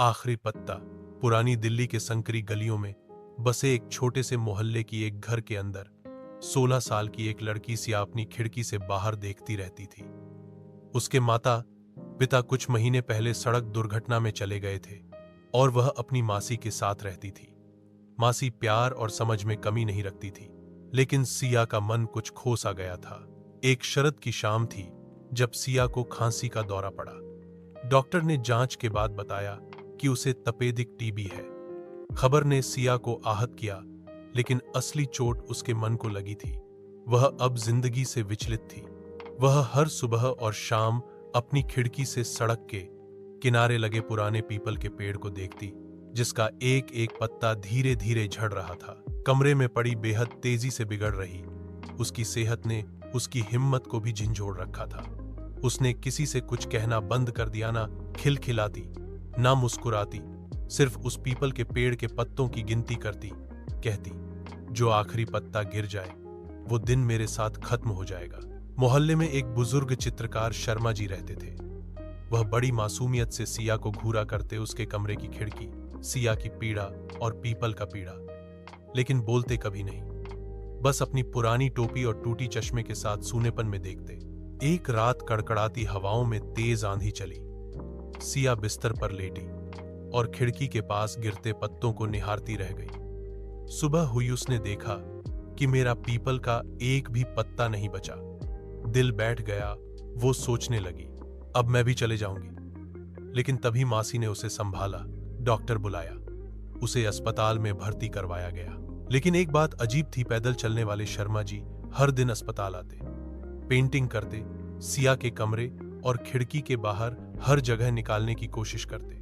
आखिरी पत्ता। पुरानी दिल्ली के संकरी गलियों में बसे एक छोटे से मोहल्ले की एक घर के अंदर 16 साल की एक लड़की सिया अपनी खिड़की से बाहर देखती रहती थी। उसके माता पिता कुछ महीने पहले सड़क दुर्घटना में चले गए थे और वह अपनी मासी के साथ रहती थी। मासी प्यार और समझ में कमी नहीं रखती थी, लेकिन सिया का मन कुछ खो सा गया था। एक शरद की शाम थी जब सिया को खांसी का दौरा पड़ा। डॉक्टर ने जांच के बाद बताया कि उसे तपेदिक टीबी है। खबर ने सिया को आहत किया, लेकिन असली चोट उसके मन को लगी थी। वह अब जिंदगी से विचलित थी। वह हर सुबह और शाम अपनी खिड़की से सड़क के किनारे लगे पुराने पीपल के पेड़ को देखती, जिसका एक एक पत्ता धीरे धीरे झड़ रहा था। कमरे में पड़ी बेहद तेजी से बिगड़ रही उसकी सेहत ने उसकी हिम्मत को भी झंझोड़ रखा था। उसने किसी से कुछ कहना बंद कर दिया, ना खिलखिलाती ना मुस्कुराती, सिर्फ उस पीपल के पेड़ के पत्तों की गिनती करती, कहती, जो आखिरी पत्ता गिर जाए वो दिन मेरे साथ खत्म हो जाएगा। मोहल्ले में एक बुजुर्ग चित्रकार शर्मा जी रहते थे। वह बड़ी मासूमियत से सिया को घूरा करते उसके कमरे की खिड़की, सिया की पीड़ा और पीपल का पीड़ा, लेकिन बोलते कभी नहीं। बस अपनी पुरानी टोपी और टूटी चश्मे के साथ सूनेपन में देखते। एक रात कड़कड़ाती हवाओं में तेज आंधी चली। सिया बिस्तर पर लेटी और खिड़की के पास गिरते पत्तों को निहारती रह गई। सुबह हुई, उसने देखा कि मेरा पीपल का एक भी पत्ता नहीं बचा। दिल बैठ गया। वो सोचने लगी, अब मैं भी चले जाऊंगी। लेकिन तभी मासी ने उसे संभाला। डॉक्टर बुलाया, उसे अस्पताल में भर्ती करवाया गया। लेकिन एक बात अजीब थी, पैदल चलने वाले शर्मा जी हर दिन अस्पताल आते, पेंटिंग करते, सिया के कमरे और खिड़की के बाहर हर जगह निकालने की कोशिश करते।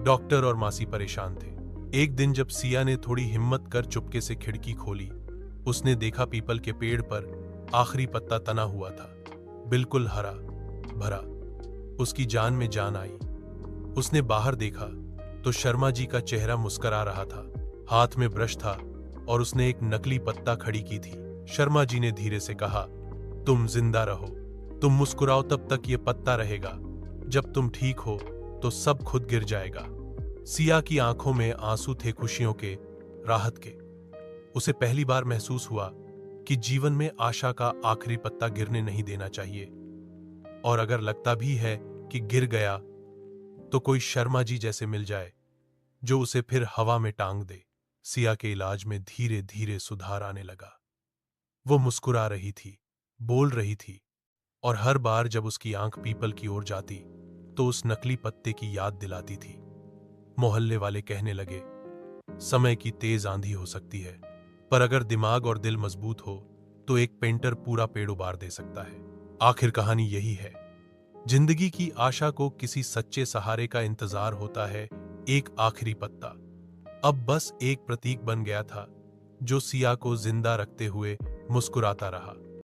डॉक्टर और मासी परेशान थे। एक दिन जब सिया ने थोड़ी हिम्मत कर चुपके से खिड़की खोली, उसने देखा पीपल के पेड़ पर आखिरी पत्ता तना हुआ था, बिल्कुल हरा भरा। उसकी जान में जान आई। उसने बाहर देखा तो शर्मा जी का चेहरा मुस्कुरा रहा था, हाथ में ब्रश था और उसने एक नकली पत्ता खड़ी की थी। शर्मा जी ने धीरे से कहा, तुम जिंदा रहो, तुम मुस्कुराओ तब तक ये पत्ता रहेगा, जब तुम ठीक हो तो सब खुद गिर जाएगा। सिया की आंखों में आंसू थे, खुशियों के, राहत के। उसे पहली बार महसूस हुआ कि जीवन में आशा का आखिरी पत्ता गिरने नहीं देना चाहिए, और अगर लगता भी है कि गिर गया तो कोई शर्मा जी जैसे मिल जाए जो उसे फिर हवा में टांग दे। सिया के इलाज में धीरे धीरे सुधार आने लगा। वो मुस्कुरा रही थी, बोल रही थी, और हर बार जब उसकी आंख पीपल की ओर जाती तो उस नकली पत्ते की याद दिलाती थी। मोहल्ले वाले कहने लगे, समय की तेज आंधी हो सकती है, पर अगर दिमाग और दिल मजबूत हो तो एक पेंटर पूरा पेड़ उबार दे सकता है। आखिर कहानी यही है, जिंदगी की आशा को किसी सच्चे सहारे का इंतजार होता है। एक आखिरी पत्ता अब बस एक प्रतीक बन गया था, जो सिया को जिंदा रखते हुए मुस्कुराता रहा।